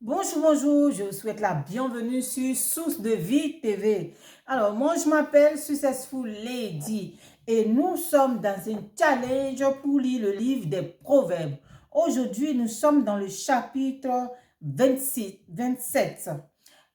Bonjour, bonjour, je vous souhaite la bienvenue sur Source de Vie TV. Alors, moi, je m'appelle Successful Lady et nous sommes dans un challenge pour lire le livre des Proverbes. Aujourd'hui, nous sommes dans le chapitre 27.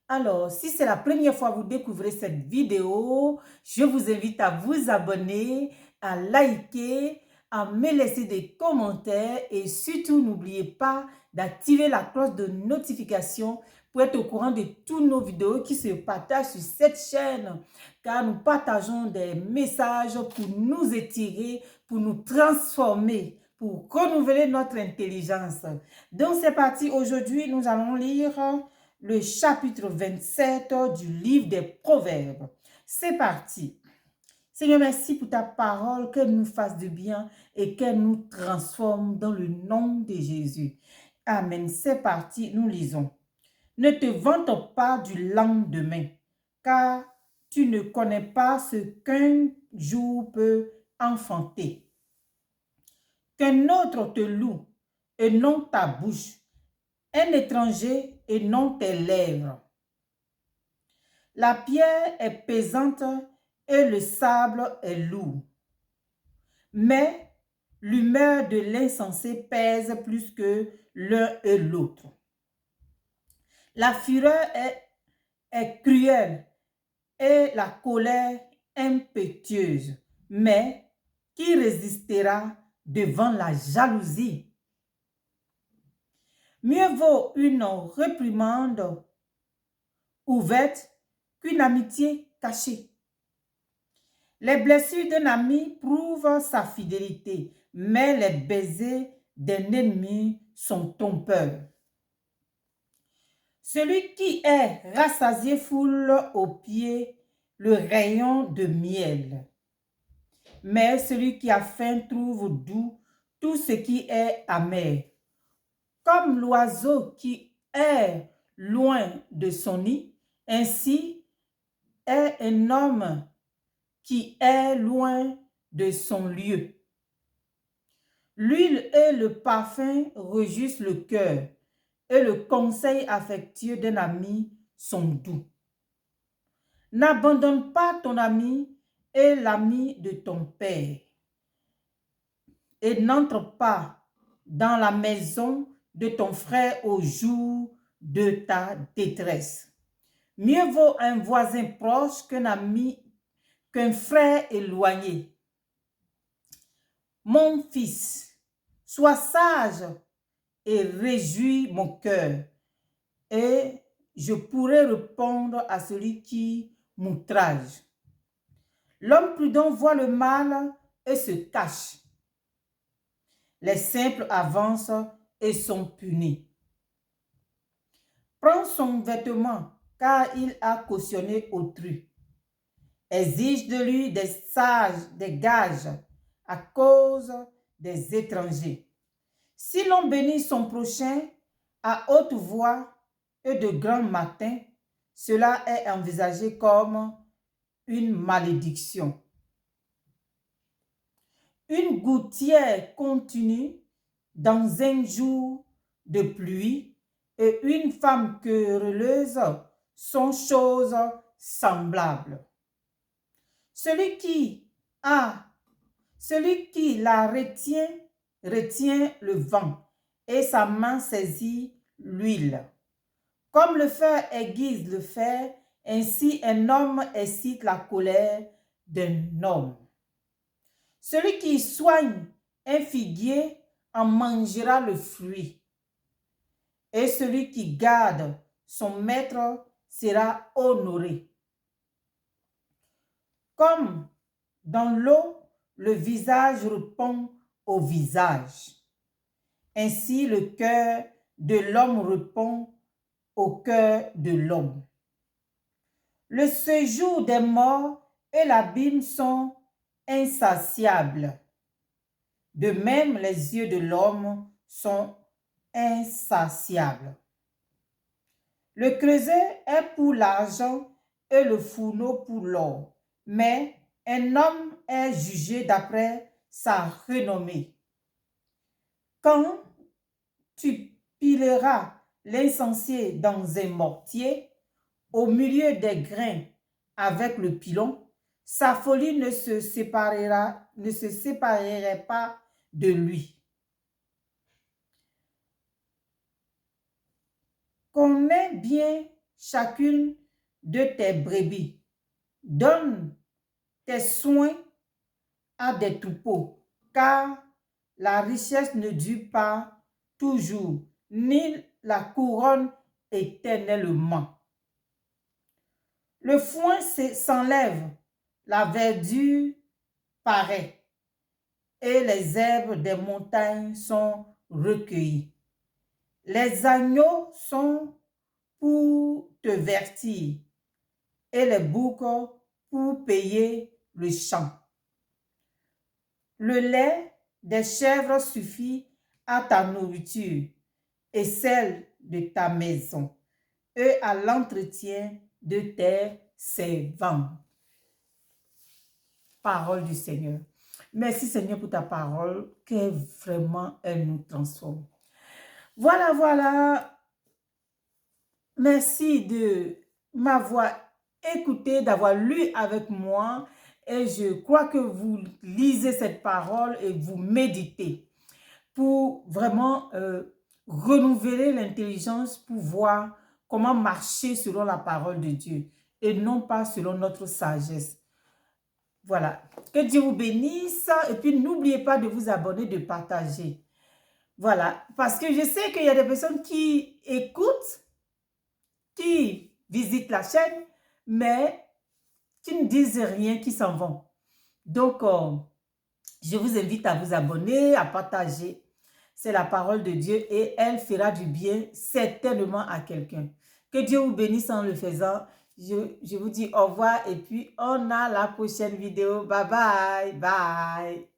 Alors, si c'est la première fois que vous découvrez cette vidéo, je vous invite à vous abonner, à liker, à me laisser des commentaires et surtout, n'oubliez pas d'activer la cloche de notification pour être au courant de toutes nos vidéos qui se partagent sur cette chaîne, car nous partageons des messages pour nous étirer, pour nous transformer, pour renouveler notre intelligence. Donc, c'est parti. Aujourd'hui, nous allons lire le chapitre 27 du livre des Proverbes. C'est parti. Seigneur, merci pour ta parole, qu'elle nous fasse du bien et qu'elle nous transforme dans le nom de Jésus. Amen. C'est parti, nous lisons. Ne te vante pas du lendemain, car tu ne connais pas ce qu'un jour peut enfanter. Qu'un autre te loue et non ta bouche, un étranger et non tes lèvres. La pierre est pesante et le sable est lourd. Mais l'humeur de l'insensé pèse plus que l'un et l'autre. La fureur est cruelle et la colère impétueuse. Mais qui résistera devant la jalousie? Mieux vaut une réprimande ouverte qu'une amitié cachée. Les blessures d'un ami prouvent sa fidélité, mais les baisers d'un ennemi sont trompeurs. Celui qui est rassasié foule aux pieds le rayon de miel, mais celui qui a faim trouve doux tout ce qui est amer. Comme l'oiseau qui est loin de son nid, ainsi est un homme qui est loin de son lieu. L'huile et le parfum réjouissent le cœur, et le conseil affectueux d'un ami sont doux. N'abandonne pas ton ami et l'ami de ton père, et n'entre pas dans la maison de ton frère au jour de ta détresse. Mieux vaut un voisin proche qu'un ami, qu'un frère éloigné. Mon fils, sois sage et réjouis mon cœur, et je pourrai répondre à celui qui m'outrage. L'homme prudent voit le mal et se cache. Les simples avancent et sont punis. Prends son vêtement, car il a cautionné autrui. Exige de lui des gages à cause des étrangers. Si l'on bénit son prochain à haute voix et de grand matin, cela est envisagé comme une malédiction. Une gouttière continue dans un jour de pluie et une femme querelleuse sont choses semblables. Celui qui la retient, retient le vent, et sa main saisit l'huile. Comme le fer aiguise le fer, ainsi un homme excite la colère d'un homme. Celui qui soigne un figuier en mangera le fruit, et celui qui garde son maître sera honoré. Comme dans l'eau, le visage répond au visage. Ainsi, le cœur de l'homme répond au cœur de l'homme. Le séjour des morts et l'abîme sont insatiables. De même, les yeux de l'homme sont insatiables. Le creuset est pour l'argent et le fourneau pour l'or, mais un homme est jugé d'après sa renommée. Quand tu pileras l'insensé dans un mortier, au milieu des grains avec le pilon, sa folie ne se séparerait pas de lui. Connais bien chacune de tes brebis. Donne tes soins à des troupeaux, car la richesse ne dure pas toujours, ni la couronne éternellement. Le foin s'enlève, la verdure paraît, et les herbes des montagnes sont recueillies. Les agneaux sont pour te vertir, et les boucs pour payer le champ. Le lait des chèvres suffit à ta nourriture et celle de ta maison, et à l'entretien de tes servants. Parole du Seigneur. Merci Seigneur pour ta parole, que vraiment elle nous transforme. Voilà, voilà. Merci de m'avoir écouté, d'avoir lu avec moi. Et je crois que vous lisez cette parole et vous méditez pour vraiment renouveler l'intelligence, pour voir comment marcher selon la parole de Dieu et non pas selon notre sagesse. Voilà. Que Dieu vous bénisse et puis n'oubliez pas de vous abonner, de partager. Voilà. Parce que je sais qu'il y a des personnes qui écoutent, qui visitent la chaîne, mais qui ne disent rien, qui s'en vont. Donc, je vous invite à vous abonner, à partager. C'est la parole de Dieu et elle fera du bien certainement à quelqu'un. Que Dieu vous bénisse en le faisant. Je vous dis au revoir et puis on a la prochaine vidéo. Bye bye. Bye.